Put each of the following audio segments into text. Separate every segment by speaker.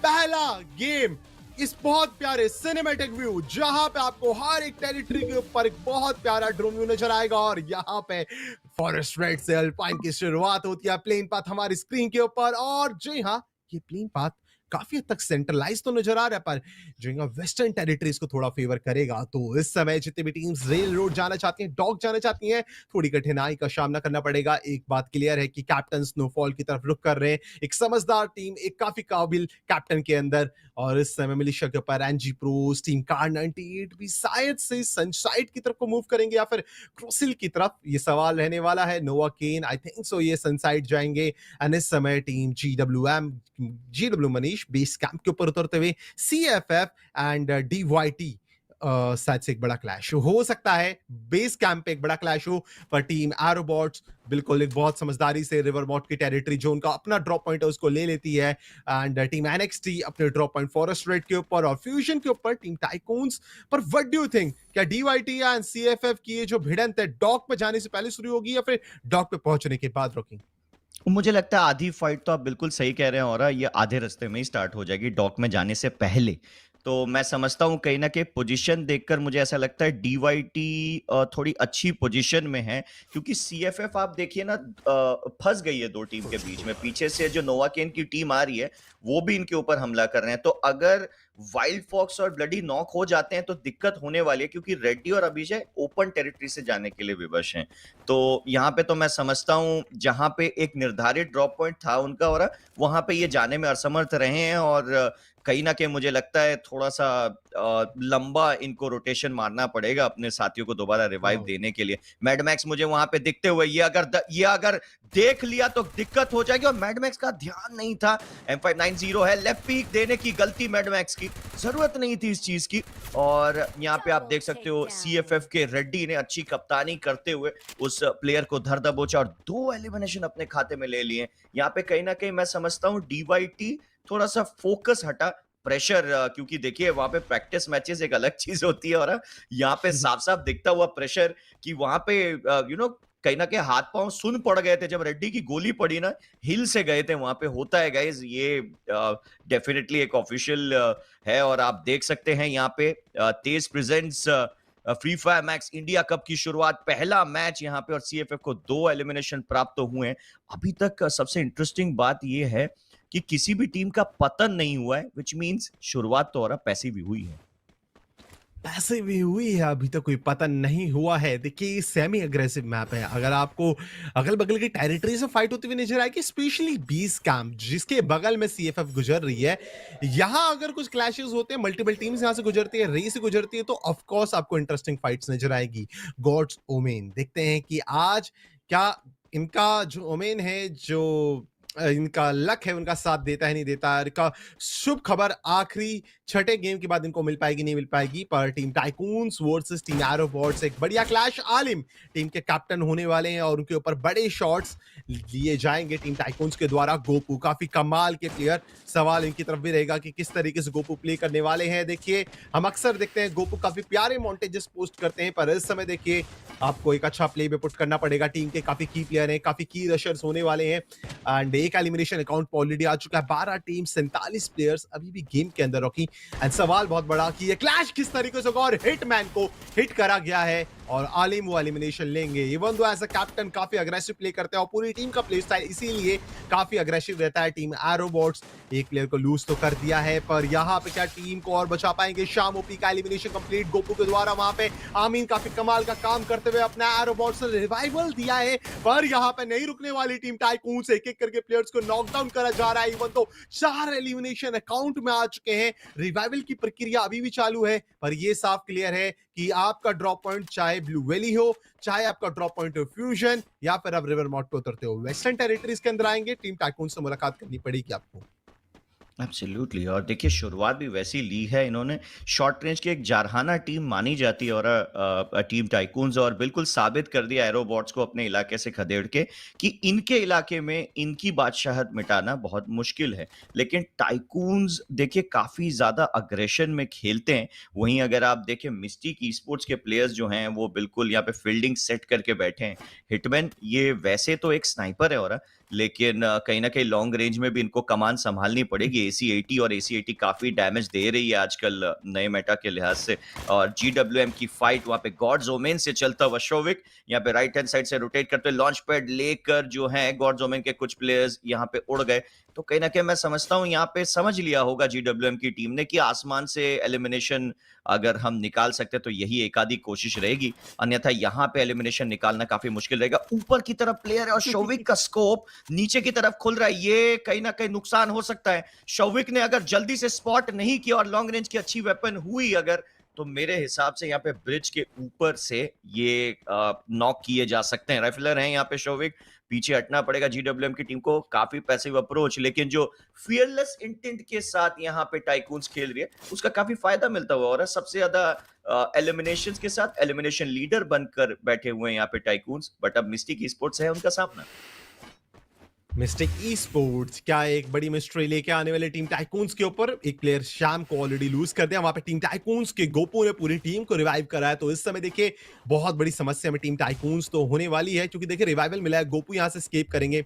Speaker 1: पहला गेम इस बहुत प्यारे सिनेमैटिक व्यू, जहां पे आपको हर एक टेरिटरी के ऊपर एक बहुत प्यारा ड्रोन व्यू नजर आएगा और यहाँ पे फॉरेस्ट रेड से अल्पाइन की शुरुआत होती है प्लेन पाथ हमारी स्क्रीन के ऊपर। और जी हाँ, ये प्लेन पाथ काफी हद तक सेंट्रलाइज तो नजर आ रहा है, पर जो वेस्टर्न टेरिटरीज को थोड़ा फेवर करेगा। तो इस समय जितनी भी टीम्स रेल रोड जाना चाहती हैं, डॉक जाना चाहती हैं, थोड़ी कठिनाई का सामना करना पड़ेगा। एक बात क्लियर है कि कैप्टन स्नोफॉल की तरफ रुख कर रहे हैं, एक समझदार टीम, एक काफी काबिल कैप्टन के अंदर। और इस समय मिलिशिया के ऊपर एनजी प्रोस, टीम कार 98 भी शायद से सनसाइड की तरफ को मूव करेंगे या फिर क्रोसिल की तरफ, ये सवाल रहने वाला है। नोवा केन आई थिंक सो ये सनसाइड जाएंगे। एंड इस समय team GW Manish base camp के ऊपर उतरते हुए सीएफएफ एंड डीवाईटी शायद से एक बड़ा क्लैश हो सकता है। बेस कैंप पे एक बड़ा क्लैश हो, पर टीम एरोबॉट्स बिल्कुल एक बहुत समझदारी से रिवर मॉट की टेरिटरी जो उनका अपना ड्रॉप पॉइंट है उसको ले लेती है। एंड टीम एनएक्सटी अपने ड्रॉप पॉइंट फॉरेस्ट रेड के ऊपर और फ्यूजन के ऊपर टीम टाइकून्स। पर व्हाट डू यू थिंक, क्या डीवाईटी एंड सीएफएफ की ये जो भिड़ंत है डॉक पे जाने से पहले शुरू होगी या फिर डॉक पे पहुंचने के बाद रोकी?
Speaker 2: मुझे लगता है आधी फाइट तो आप बिल्कुल सही कह रहे हैं और ये आधे रास्ते में ही स्टार्ट हो जाएगी डॉक में जाने से पहले। तो मैं समझता हूँ कहीं न कहीं पोजीशन देखकर मुझे ऐसा लगता है डीवाईटी थोड़ी अच्छी पोजीशन में है, क्योंकि सीएफएफ आप देखिए ना फँस गई है 2 टीम के बीच में। पीछे से जो नोवाकेन की टीम आ रही है, वो भी इनके ऊपर हमला कर रहे हैं। तो अगर वाइल्ड फॉक्स और ब्लडी नॉक हो जाते हैं तो दिक्कत होने वाली है, क्योंकि रेड्डी और अभिषेक ओपन टेरिटरी से जाने के लिए विवश हैं। तो यहाँ पे तो मैं समझता हूँ जहाँ पे एक निर्धारित ड्रॉप पॉइंट था उनका और वहाँ पे ये जाने में असमर्थ रहे हैं और कहीं न कहीं मुझे लगता है थोड़ा-सा लंबा इनको रोटेशन मारना पड़ेगा अपने साथियों को दोबारा रिवाइव देने के लिए। मैड मैक्स मुझे वहाँ पे दिखते हुए ये अगर देख लिया तो दिक्कत हो जाएगी और मैड मैक्स का ध्यान नहीं था। M590 है, लेफ्ट पीक देने की गलती मैड मैक्स की, ज़रूरत नहीं थी इस चीज़ की। और यहाँ पे आप देख सकते हो सीएफएफ के रेड्डी ने अच्छी कप्तानी करते हुए उस प्लेयर को धर दबोचा और 2 एलिमिनेशन अपने खाते में ले लिए। यहाँ पे कहीं न कहीं मैं समझता हूँ डीवाईटी थोड़ा-सा फोकस हटा, प्रेशर क्योंकि देखिए वहाँ पे प्रैक्टिस मैचेस एक अलग चीज़ होती है और यहाँ पे साफ-साफ दिखता हुआ प्रेशर कि वहाँ पे कहीं न कहीं हाथ-पाँव सुन्न पड़ गए थे जब रेड्डी की गोली पड़ी ना, हिल से गए थे वहाँ पे। होता है गाइज़, ये डेफिनिटली एक ऑफिशियल है और आप देख सकते हैं यहाँ पे तेज presents Free Fire Max India Cup की शुरुआत, पहला मैच यहाँ पे और सीएफएफ को 2 एलिमिनेशन प्राप्त तो हुए हैं। अभी तक सबसे इंटरेस्टिंग बात ये है कि किसी भी टीम का पतन नहीं हुआ है, व्हिच मीन्स शुरुआत तो और पैसिव ही हुई है।
Speaker 1: पैसे भी हुई है, अभी तक कोई पतन नहीं हुआ है। देखिए ये सेमी अग्रेसिव मैप है, अगर आपको अगल बगल की टेरिटरी से फाइट होती हुई नजर आएगी, स्पेशली बीस कैंप जिसके बगल में सीएफएफ गुजर रही है, यहाँ अगर कुछ क्लैशेस होते हैं, मल्टीपल टीम्स यहाँ से गुजरती है, रे से गुजरती है, तो ऑफकोर्स आपको इंटरेस्टिंग फाइट्स नजर आएगी। गॉड्स ओमेन, देखते हैं कि आज क्या इनका जो ओमेन है, जो इनका लक है, उनका साथ देता है नहीं देता है। इनका शुभ खबर आखिरी छठे गेम के बाद इनको मिल पाएगी नहीं मिल पाएगी, पर टीम टाइकून्स वर्सेस टीम एरोबॉट्स एक बढ़िया क्लैश। आलिम टीम के कैप्टन होने वाले हैं और उनके ऊपर बड़े शॉट्स लिए जाएंगे टीम टाइकून्स के द्वारा। गोपू काफी कमाल के प्लेयर, सवाल इनकी तरफ भी रहेगा कि किस तरीके से गोपू प्ले करने वाले हैं। देखिए हम अक्सर देखते हैं गोपू काफी प्यारे मॉन्टेजेस पोस्ट करते हैं, पर इस समय देखिए आपको एक अच्छा प्ले पे पुट करना पड़ेगा। टीम के काफी की प्लेयर हैं, काफी की रशर्स होने वाले हैं एंड एक एलिमिनेशन अकाउंट पर ऑलरेडी आ चुका है। 12 टीम 47 प्लेयर्स अभी भी गेम के अंदर रखी एंड सवाल बहुत बड़ा कि ये क्लैश किस तरीके से होगा और हिटमैन को हिट करा गया है और आलिम वो एलिमिनेशन लेंगे। Even though as a captain काफी अग्रेसिव प्ले करते हैं और पूरी टीम का प्ले स्टाइल इसीलिए काफी अग्रेसिव रहता है। टीम एरोबॉट्स एक प्लेयर को लूज तो कर दिया है, पर यहाँ पे क्या टीम को और बचा पाएंगे? शाम ओपी का एलिमिनेशन कंप्लीट गोपू के द्वारा। वहां पे आमीन काफी कमाल का काम करते हुए अपना एरोबॉट्स ने रिवाइवल दिया है, पर यहाँ पे नहीं रुकने वाली टीम टाइकून से एक एक करके प्लेयर्स को नॉकडाउन करा जा रहा है। इवन तो 4 एलिमिनेशन अकाउंट में आ चुके हैं, रिवाइवल की प्रक्रिया अभी भी चालू है, पर ये साफ क्लियर है कि आपका ड्रॉप पॉइंट चाहे ब्लू वैली हो, चाहे आपका ड्रॉप पॉइंट हो फ्यूजन, या फिर आप रिवर मॉट पे उतरते हो, वेस्टर्न टेरिटरीज के अंदर आएंगे, टीम टाइकून से मुलाकात करनी पड़ेगी आपको।
Speaker 2: एब्सोल्युटली। और देखिए शुरुआत भी वैसी ली है इन्होंने, शॉर्ट रेंज की एक जारहाना टीम मानी जाती है और टीम टाइकून्स, और बिल्कुल साबित कर दिया एरोबॉट्स को अपने इलाके से खदेड़ के कि इनके इलाके में इनकी बादशाहत मिटाना बहुत मुश्किल है। लेकिन टाइकून्स देखिए काफ़ी ज़्यादा अग्रेशन में खेलते हैं। वहीं अगर आप देखें मिस्टिक ई स्पोर्ट्स के प्लेयर्स जो हैं वो बिल्कुल यहाँ पे फील्डिंग सेट करके बैठे हैं। हिटमैन ये वैसे तो एक स्नाइपर है और लेकिन कहीं न कहीं लॉन्ग रेंज में भी इनको कमान सँभालनी पड़ेगी। AC-80 और AC-80 काफ़ी डैमेज दे रही है आजकल नए मेटा के लिहाज से। और GWM की फाइट वहाँ पे गॉड्स ओमेन से चलता हुआ शोविक यहाँ पे राइट हैंड साइड से रोटेट करते हुए लॉन्च पैड लेकर जो है गॉड्स ओमेन के कुछ प्लेयर्स यहाँ पे उड़ गए। तो कहीं न कहीं मैं समझता हूँ यहाँ पे समझ लिया होगा GWM की टीम ने कि आसमान से एलिमिनेशन अगर हम निकाल सकते हैं तो यही एक आधी कोशिश रहेगी। अन्यथा यहाँ पे एलिमिनेशन निकालना काफ़ी मुश्किल रहेगा। ऊपर की तरफ प्लेयर है और शोविक का स्कोप नीचे की तरफ खुल रहा है। ये कहीं न कहीं नुकसान हो सकता है। शोविक ने अगर जल्दी से स्पॉट नहीं किया और लॉन्ग रेंज की अच्छी वेपन हुई अगर, तो मेरे हिसाब से यहाँ पे ब्रिज के ऊपर से ये नॉक किए जा सकते हैं। राइफलर हैं यहाँ पे शोविक, पीछे हटना पड़ेगा GWM की टीम को। काफी पैसिव अप्रोच, लेकिन जो फियरलेस इंटेंट के साथ यहाँ पे टाइकून्स खेल रही है उसका काफी फायदा मिलता हुआ और सबसे ज्यादा एलिमिनेशंस के साथ एलिमिनेशन लीडर बनकर बैठे हुए हैं यहाँ पे टाइकून्स। बट अब मिस्टिक स्पोर्ट्स है उनका सामना।
Speaker 1: मिस्टिक ई स्पोर्ट्स क्या एक बड़ी मिस्ट्री लेके आने वाले टीम टाइकून्स के ऊपर। एक प्लेयर शाम को ऑलरेडी लूज कर दिया, वहां पे टीम टाइकून्स के गोपू ने पूरी टीम को रिवाइव कराया। तो इस समय देखिए बहुत बड़ी समस्या में टीम टाइकून्स तो होने वाली है, क्योंकि देखिए रिवाइवल मिला है, गोपू यहां से स्केप करेंगे।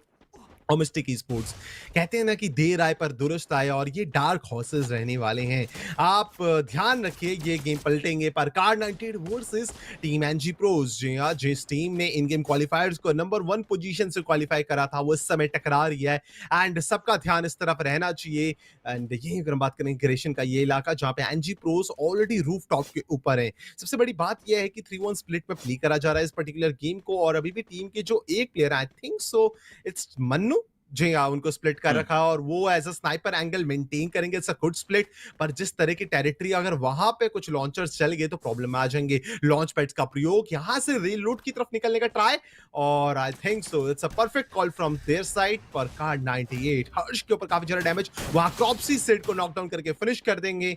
Speaker 1: और मिस्टिक ई स्पोर्ट्स कहते हैं ना कि देर आए पर दुरुस्त आए, और ये डार्क हॉर्सेस रहने वाले हैं। आप ध्यान रखिए ये गेम पलटेंगे। पर card 98 versus team NG pros, जी हाँ, जिस टीम ने इन गेम क्वालिफायर्स को नंबर 1 पोजीशन से क्वालिफाई करा था वो इस समय टकरा रही है। एंड सबका ध्यान इस तरफ रहना चाहिए। एंड ये अगर हम बात करें ग्रेशन का ये इलाका जहाँ पे NG pros already roof top के ऊपर है। सबसे बड़ी बात यह है कि 3-1 स्प्लिट में प्ले करा जा रहा है इस पर्टिकुलर गेम को, और अभी भी टीम के जो एक player I think so it's Mannu, जी हाँ, उनको स्प्लिट कर रखा और वो as a sniper angle maintain करेंगे। It's a good split. पर जिस तरह की टेरिटरी अगर वहां पे कुछ लॉन्चर्स चल गए तो प्रॉब्लम में आ जाएंगे। लॉन्च पैड्स का प्रयोग, यहां से रीलोड की तरफ निकलने का ट्राई, और आई think so it's a perfect call from their side. पर कार्ड 98 हर्ष के ऊपर काफी ज्यादा डैमेज, वहां क्रॉप्सी सेट को नॉकडाउन करके फिनिश कर देंगे।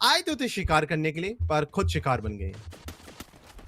Speaker 1: आए तो थे शिकार करने के लिए पर खुद शिकार बन गए।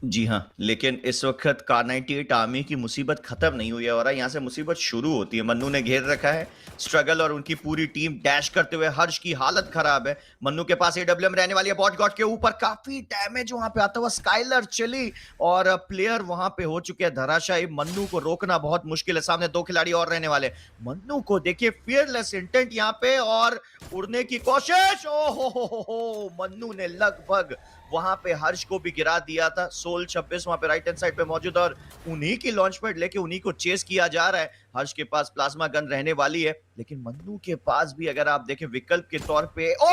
Speaker 2: जी हाँ, लेकिन इस वक्त कार 98 आर्मी की मुसीबत खत्म नहीं हुई है और यहाँ से मुसीबत शुरू होती है। मन्नू ने घेर रखा है स्ट्रगल और उनकी पूरी टीम डैश करते हुए। हर्ष की हालत खराब है। मन्नू के पास AWM रहने वाली है। बॉट गॉड के ऊपर काफी डैमेज वहां पे आता हुआ। स्काइलर चली और प्लेयर वहां पे हो चुके हैं धराशायी। मन्नू को रोकना बहुत मुश्किल है। सामने 2 खिलाड़ी और रहने वाले। मन्नू को देखिए, फियरलेस इंटेंट यहाँ पे और उड़ने की कोशिश। ओ हो, मन्नू ने लगभग वहां पे हर्ष को भी गिरा दिया था। सोल 26 वहां पे राइट हैंड साइड पे मौजूद और उन्हीं की लॉन्च पैड लेके उन्हीं को चेस किया जा रहा है। हर्ष के पास प्लाज्मा गन रहने वाली है, लेकिन मन्नू के पास भी अगर आप देखें विकल्प के तौर पे, हो!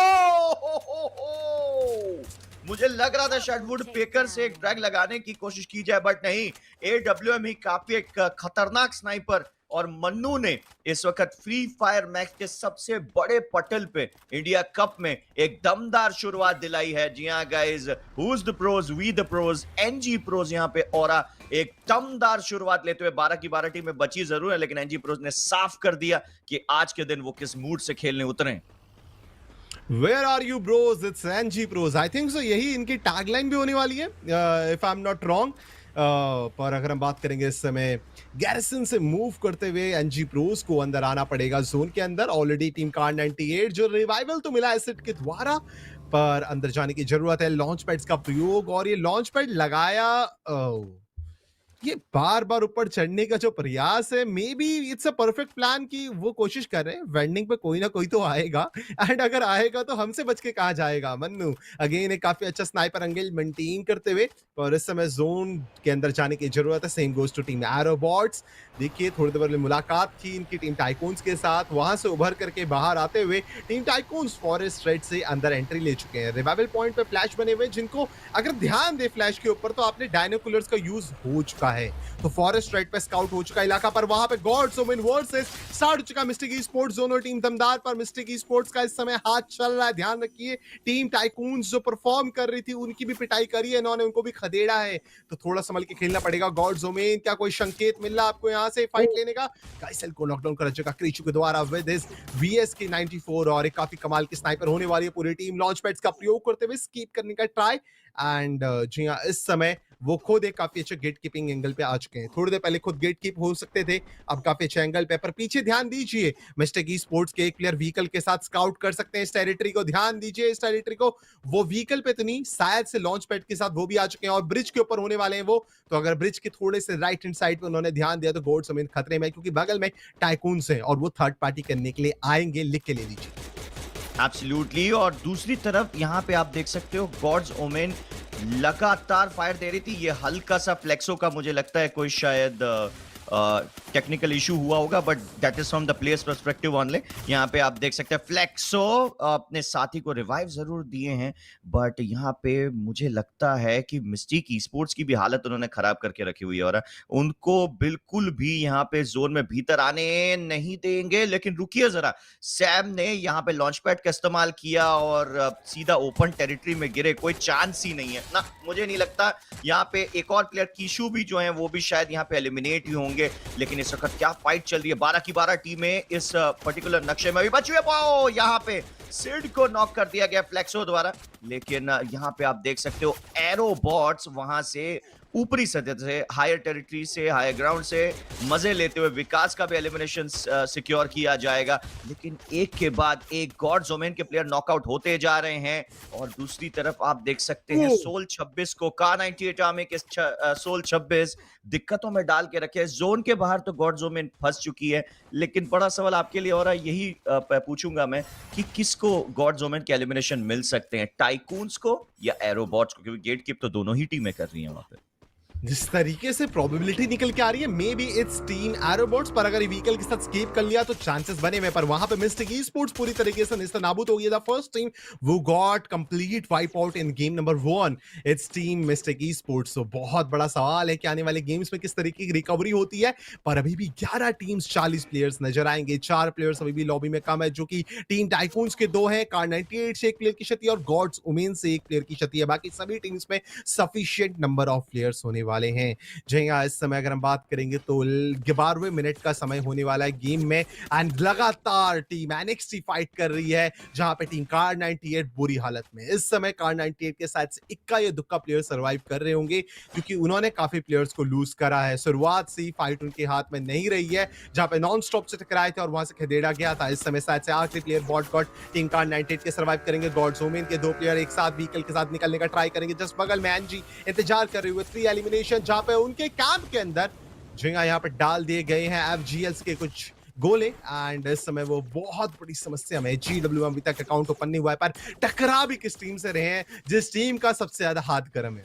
Speaker 2: मुझे लग रहा था शायद वुड पेकर से एक ड्रैग लगाने की कोशिश की जाए, बट नहीं। AWM ही काफी एक खतरनाक स्नाइपर, और मन्नू ने इस वक्त फ्री फायर मैक्स के सबसे बड़े पटल पे इंडिया कप में एक दमदार शुरुआत दिलाई है। जी हाँ guys, who is the pros, we the pros, NG pros यहाँ पे औरा एक दमदार शुरुआत लेते हुए। 12 की 12 टीमें बची जरूर है, लेकिन एनजी प्रोज ने साफ कर दिया कि आज के दिन वो किस मूड से खेलने उतरे।
Speaker 1: Where are you bros? It's NG Pros. I think so यही इनकी टैगलाइन भी होने वाली है, if I'm not wrong. पर अगर हम बात करेंगे इस समय गैरिसन से मूव करते हुए एनजी प्रोज को अंदर आना पड़ेगा जोन के अंदर। ऑलरेडी टीम कार 98 जो रिवाइवल तो मिला एसिड के द्वारा, पर अंदर जाने की जरूरत है। लॉन्च पैड्स का प्रयोग, और ये लॉन्च पैड लगाया, ये बार बार ऊपर चढ़ने का जो प्रयास है, may be it's a perfect plan कि वो कोशिश कर रहे हैं वेंडिंग पे कोई ना कोई तो आएगा। एंड अगर आएगा तो हमसे बच के कहाँ जाएगा। मन्नू अगेन एक काफी अच्छा स्नाइपर एंगल मेंटेन करते हुए, और इस समय जोन के अंदर जाने की जरूरत है। Same goes to team Aerobots. देखिए थोड़ी देर पहले मुलाकात थी इनकी टीम टाइकून्स के साथ, वहां से उभर करके बाहर आते हुए टीम टाइकून्स फॉरेस्ट रेड से अंदर एंट्री ले चुके हैं। रिवाइवल पॉइंट पे फ्लैश बने हुए, जिनको अगर ध्यान दे फ्लैश के ऊपर तो आपने डायनोकुलर्स का यूज हो चुका है। तो फॉरेस्ट रेड पे स्काउट हो चुका इलाका, पर वहां पे गॉड्स ओमेन वर्सेस स्टार्ट हो चुका मिस्टिक ई स्पोर्ट्स। दोनों टीम दमदार, पर मिस्टिक ई स्पोर्ट्स का इस समय हाथ चल रहा है। ध्यान रखिए टीम टाइकून्स जो परफॉर्म कर रही थी उनकी भी पिटाई करी है इन्होंने, उनको भी खदेड़ा है। तो थोड़ा संभल के खेलना पड़ेगा। गॉड्स ओमेन, क्या कोई संकेत मिल रहा है आपको यहाँ से फाइट लेने का? काइसेल को नॉकडाउन कर चुका क्रीचू के द्वारा विद हिज VSK 94, और एक काफी कमाल की स्नाइपर होने वाली है पूरी टीम। लॉन्च पैड्स का प्रयोग करते हुए स्कीप करने का ट्राई, एंड जी हाँ, इस समय वो खुद एक काफी अच्छे गेट कीपिंग एंगल पे आ चुके हैं। थोड़ी देर पहले खुद गेट कीप हो सकते थे, अब काफी अच्छे एंगल पे। पर पीछे ध्यान दीजिए, मिस्टर ई स्पोर्ट्स के एक प्लेयर व्हीकल के साथ स्काउट कर सकते हैं इस टेरिटरी को। ध्यान दीजिए इस टेरिटरी को। वो व्हीकल पे तो नहीं, शायद से लॉन्च पैड के साथ वो भी आ चुके हैं और ब्रिज के ऊपर होने वाले हैं वो। तो अगर ब्रिज के थोड़े से राइट हैंड साइड पे उन्होंने ध्यान दिया तो गोड समेत खतरे में है, क्योंकि बगल में टाइकून्स हैं और वो थर्ड पार्टी करने के लिए आएंगे। लिख के ले लीजिए।
Speaker 2: एब्सोल्युटली। और दूसरी तरफ यहाँ पे आप देख सकते हो गॉड्स ओमेन लगातार फायर दे रही थी। ये हल्का सा फ्लेक्सो का मुझे लगता है कोई शायद टेक्निकल इशू हुआ होगा, but that is from the players perspective only. यहाँ पे आप देख सकते हैं फ्लेक्सो अपने साथी को रिवाइव जरूर दिए हैं, बट यहाँ पे मुझे लगता है कि मिस्टिक ई स्पोर्ट्स की भी हालत उन्होंने खराब करके रखी हुई है और उनको बिल्कुल भी यहाँ पे जोन में भीतर आने नहीं देंगे। लेकिन रुकिए जरा, सैम ने यहाँ पे लॉन्च पैड का इस्तेमाल किया और सीधा ओपन टेरिटरी में गिरे। कोई चांस ही नहीं है ना, मुझे नहीं लगता। यहाँ पे एक और प्लेयर कीशु भी जो है वो भी शायद यहाँ पे एलिमिनेट ही होंगे। लेकिन इस वक्त क्या फाइट चल रही है, 12 की 12 टीमें इस पर्टिकुलर नक्शे में भी बची है। पाओ यहाँ पे सिड को नॉक कर दिया गया फ्लेक्सो द्वारा। लेकिन यहाँ पे आप देख सकते हो एरो बॉट्स वहां से ऊपरी सतह से, हायर टेरिटरी से, हायर ग्राउंड से मजे लेते हुए विकास का भी एलिमिनेशन सिक्योर किया जाएगा। लेकिन एक के बाद एक गॉड्स ओमेन के प्लेयर नॉकआउट होते जा रहे हैं। और दूसरी तरफ आप देख सकते हैं सोल 26 को K98 आर्मी के सोल 26 दिक्कतों में डाल के रखे। जोन के बाहर तो गॉड्स ओमेन फंस चुकी है। लेकिन बड़ा सवाल आपके लिए और यही पूछूंगा मैं कि किसको गॉड्स ओमेन के एलिमिनेशन मिल सकते हैं, टाइकून्स को या एरोबॉट्स को? क्योंकि गेट कीप तो दोनों ही टीमें कर रही हैं वहां पे।
Speaker 1: जिस तरीके से प्रोबेबिलिटी निकल के आ रही है, मे बी इट्स टीम एरोबॉट्स। पर अगर व्हीकल के साथ स्केप कर लिया तो चांसेस बने हुए। पर वहां पे मिस्टिक ई स्पोर्ट्स पूरी तरीके से निस्तनाबूद हो गया था। फर्स्ट टीम वो got complete wipe out in game number 1। Its team mistake e sports. तो बहुत बड़ा सवाल है कि आने वाले गेम्स में किस तरीके की रिकवरी होती है। पर अभी भी 11 टीम्स 40 प्लेयर्स नजर आएंगे। 4 प्लेयर्स अभी भी लॉबी में कम है, जो कि टीम टाइकून्स के 2 हैं, K98 से 1 प्लेयर की क्षति और गॉड्स ओमेन से 1 प्लेयर की क्षति है। बाकी सभी टीम्स में सफिशिएंट नंबर ऑफ प्लेयर्स होने वाले हैं। जी हाँ, इस समय अगर हम बात करेंगे तो 12वें मिनट का समय होने वाला है गेम में। एंड लगातार टीम NXT फाइट कर रही है, जहां पे टीम K98 बुरी हालत में। इस समय K98 के साथ से इक्का या दुक्का प्लेयर सर्वाइव कर रहे होंगे, क्योंकि उन्होंने काफी प्लेयर्स को लूज करा है। शुरुआत से ही फाइट उनके हाथ में नहीं रही है, जहां पे नॉन स्टॉप से टकराए थे और वहां से खदेड़ा गया था। इस समय शायद से आखिरी player bot God team K98 के सर्वाइव करेंगे। गॉड्स ओमेन के 2 प्लेयर एक साथ व्हीकल के साथ निकलने का ट्राई करेंगे। जस्ट बगल में एनजी इंतजार कर रहे हुए 3 एलिमिनेशन, जहां पे उनके कैंप के अंदर झिंगा यहाँ पे डाल दिए गए हैं FGLs के कुछ गोले। एंड इस समय वो बहुत बड़ी समस्या में GW अभी तक अकाउंट ओपन नहीं हुआ है। पर टकरा भी किस टीम से रहे हैं, जिस टीम का सबसे ज्यादा हाथ गर्म है।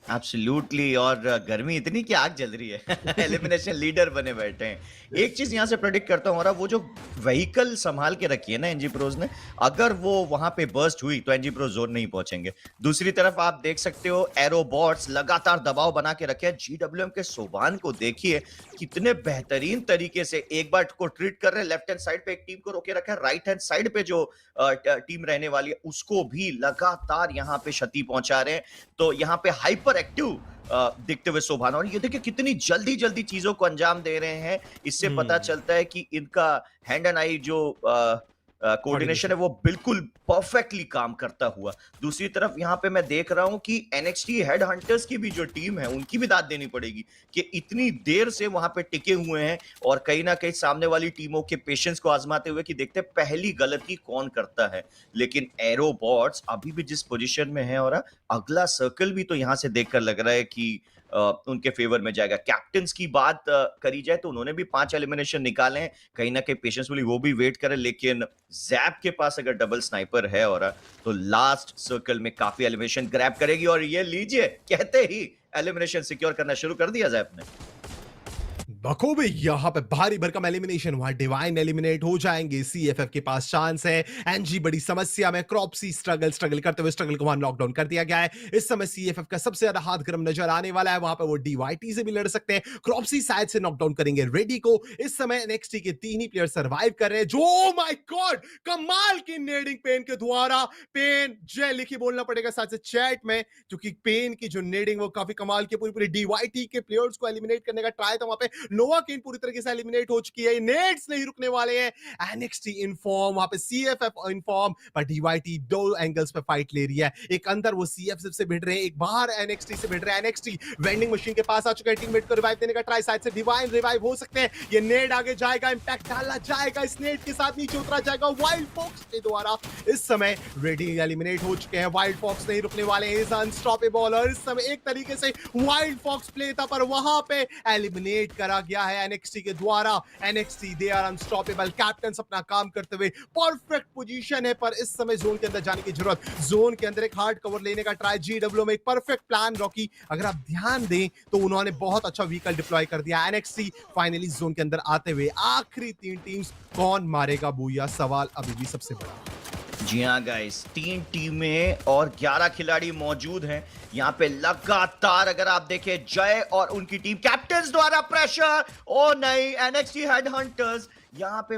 Speaker 2: एब्सोल्युटली। और गर्मी इतनी कि आग जल रही है। एलिमिनेशन लीडर बने बैठे हैं। एक चीज यहां से प्रेडिक्ट करता हूं, वो जो व्हीकल संभाल के रखी है ना एनजी प्रोज ने, अगर वो वहां पे बर्स्ट हुई तो एनजी प्रोज जोन नहीं पहुंचेंगे। दूसरी तरफ आप देख सकते हो एरोबॉट्स लगातार दबाव बना के रखे हैं। GWM के सोबान को देखिए कितने बेहतरीन तरीके से एक बार को ट्रीट कर रहे हैं। लेफ्ट हैंड साइड पे एक टीम को रोके रखा है, राइट हैंड साइड पे जो टीम रहने वाली है उसको भी लगातार यहां पे क्षति पहुंचा रहे हैं। तो यहाँ पे हाइपर एक्टिव दिखते हुए शोभान, और ये देखिए कितनी जल्दी जल्दी चीजों को अंजाम दे रहे हैं। इससे पता चलता है कि इनका हैंड एंड आई जो कोऑर्डिनेशन है वो बिल्कुल परफेक्टली काम करता हुआ। दूसरी तरफ यहाँ पे मैं देख रहा हूं कि NXT हेड हंटर्स की भी जो टीम है उनकी भी दाद देनी पड़ेगी कि इतनी देर से वहां पे टिके हुए हैं और कहीं ना कहीं सामने वाली टीमों के पेशेंस को आजमाते हुए कि देखते हैं पहली गलती कौन करता है। लेकिन एरोबॉट्स अभी भी जिस पोजीशन में है, और अगला सर्कल भी तो यहां से देखकर लग रहा है कि उनके फेवर में जाएगा। कैप्टन्स की बात करी जाए तो उन्होंने भी 5 एलिमिनेशन निकाले हैं। कहीं ना कहीं पेशेंसफुली वो भी वेट करें, लेकिन जैप के पास अगर डबल स्नाइपर है और तो लास्ट सर्कल में काफी एलिमिनेशन ग्रैब करेगी। और ये लीजिए, कहते ही एलिमिनेशन सिक्योर करना शुरू कर दिया जैप ने।
Speaker 1: बखूबी यहाँ पे भारी भरकम एलिमिनेशन, वहां डिवाइन एलिमिनेट हो जाएंगे। CFF के पास चांस है। एनजी बड़ी समस्या में, क्रॉपसी स्ट्रगल करते हुए स्ट्रगल को वहां नॉकडाउन कर दिया गया है। इस समय CFF का सबसे ज्यादा हाथ गर्म नजर आने वाला है। वहां पे वो DYT से भी लड़ सकते हैं। क्रॉपसी शायद से नॉकडाउन करेंगे रेडी को। इस समय NXT के 3 ही प्लेयर सर्वाइव कर रहे हैं। जो माय गॉड, कमाल की नेडिंग पेन के द्वारा, पेन जय लिखी बोलना पड़ेगा साथ से चैट में, क्योंकि पेन की जो नेडिंग वो काफी कमाल की, पूरी DYT के प्लेयर्स को एलिमिनेट करने का ट्राई था। वहां पे नोवा केन पूरी तरीके से एलिमिनेट हो चुकी है, नेट्स नहीं रुकने वाले हैं, एनएक्सटी इन फॉर्म, वहां पे सीएफएफ इन फॉर्म, पर डीवाईटी दो एंगल्स पे फाइट ले रही है, एक अंदर वो सीएफएफ से भिड़ रहे हैं, एक बाहर एनएक्सटी से भिड़ रहे हैं, एनएक्सटी वेंडिंग मशीन के पास आ चुका है, टीममेट को रिवाइव देने का ट्राई, साइड से डिवाइन रिवाइव हो सकते हैं, ये नेड आगे जाएगा, इंपैक्ट डाला जाएगा, इस नेड के साथ नीचे उतरा जाएगा वाइल्ड फॉक्स के द्वारा, इस समय रेडी एलिमिनेट हो चुके हैं, वाइल्ड फॉक्स नहीं रुकने वाले हैं, इज अनस्टॉपेबल, और इस समय एक तरीके से वाइल्ड फॉक्स प्ले था पर वहां पे एलिमिनेट करा गया है एनएक्सटी के द्वारा, NXT they are unstoppable, captain अपना काम करते हुए परफेक्ट पोजीशन है, पर इस समय जोन के अंदर जाने की जरूरत, जोन के अंदर एक हार्ड कवर लेने का ट्राई, जीडब्ल्यू में एक परफेक्ट प्लान, रॉकी अगर आप ध्यान दें तो उन्होंने बहुत अच्छा व्हीकल डिप्लॉय कर दिया, एनएक्सटी फाइनली जोन के अंदर आते हुए, आखिरी 3 टीम्स कौन मारेगा बूया, सवाल अभी भी सबसे बड़ा।
Speaker 2: जी हाँ गाइस, 3 टीमें और 11 खिलाड़ी मौजूद हैं यहाँ पे लगातार। अगर आप देखें जय और उनकी टीम कैप्टन्स द्वारा प्रेशर, ओ नहीं, एनएक्सटी हेडहंटर्स यहाँ पे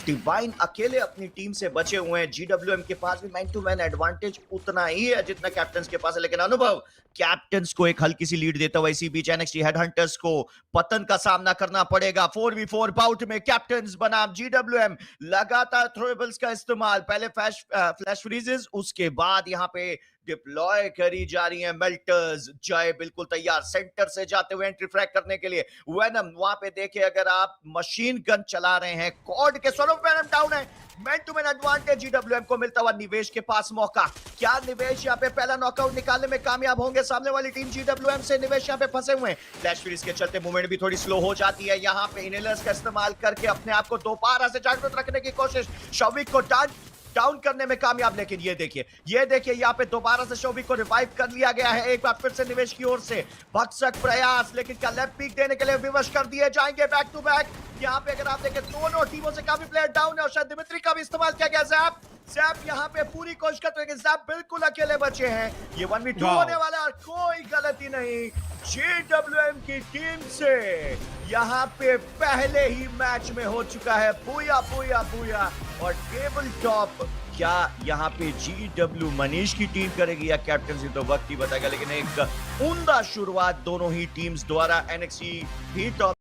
Speaker 2: डिवाइन अकेले अपनी टीम से बचे हुए हैं, जीडब्ल्यूएम के पास भी मैन टू मैन एडवांटेज उतना ही है जितना कैप्टन्स के पास है, लेकिन अनुभव कैप्टन्स को एक हल्की सी लीड देता हुआ इसी बीच एनएक्सटी हेडहंटर्स को पतन का सामना करना पड़ेगा। 4v4 बाउट में कैप्टन्स बनाम जीडब्ल्यूएम, लगातार थ्रोएबल्स का इस्तेमाल, पहले फ्लैश फ्रीजेस, उसके बाद यहाँ पे डिप्लॉय करी जा रही है मेल्टर्स। जय बिल्कुल तैयार सेंटर से जाते हुए एंट्री फ्रैग करने के लिए, वेनम वहां पे देखे अगर आप मशीन गन चला रहे हैं, कॉर्ड के स्वरूप वेनम डाउन है, मैन टू मैन एडवांटेज जीडब्ल्यूएम को मिलता हुआ, निवेश के पास मौका, क्या निवेश यहाँ पे पहला नॉकआउट निकालने में कामयाब होंगे, सामने वाली टीम जीडब्ल्यूएम से निवेश यहाँ पे फंसे हुए हैं, फ्लैश फ्रीज के चलते मूवमेंट भी थोड़ी स्लो हो जाती है, यहाँ पे इनहेलर्स का इस्तेमाल करके अपने आप को दोबारा से जागरूक रखने की कोशिश, शौविक को डाउन करने में कामयाब, लेकिन ये देखिए यहाँ पे दोबारा से शौविक को रिवाइव कर लिया गया है, एक बार फिर से निवेश की ओर से भक्षक प्रयास, लेकिन क्या लेफ्ट पीक देने के लिए विवश कर दिए जाएंगे बैक टू बैक। यहाँ पे अगर आप देखें दोनों टीमों से काफी प्लेयर डाउन है और शायद दिमित्री का भी इस्तेमाल किया गया, जैप यहाँ पे पूरी कोशिश करते हैं, जैप बिल्कुल अकेले बचे हैं, ये 1v2 होने वाला और कोई गलती नहीं जीडब्ल्यूएम की टीम से, यहाँ पे पहले ही मैच में हो चुका है बूया बूया बूया। और टेबल टॉप क्या यहाँ पे जीडब्ल्यू मनीष की टीम करेगी या कैप्टनसी, तो वक्त ही बताएगा, लेकिन एक उम्दा शुरुआत दोनों ही टीम्स द्वारा, एनएक्सटी भी टॉप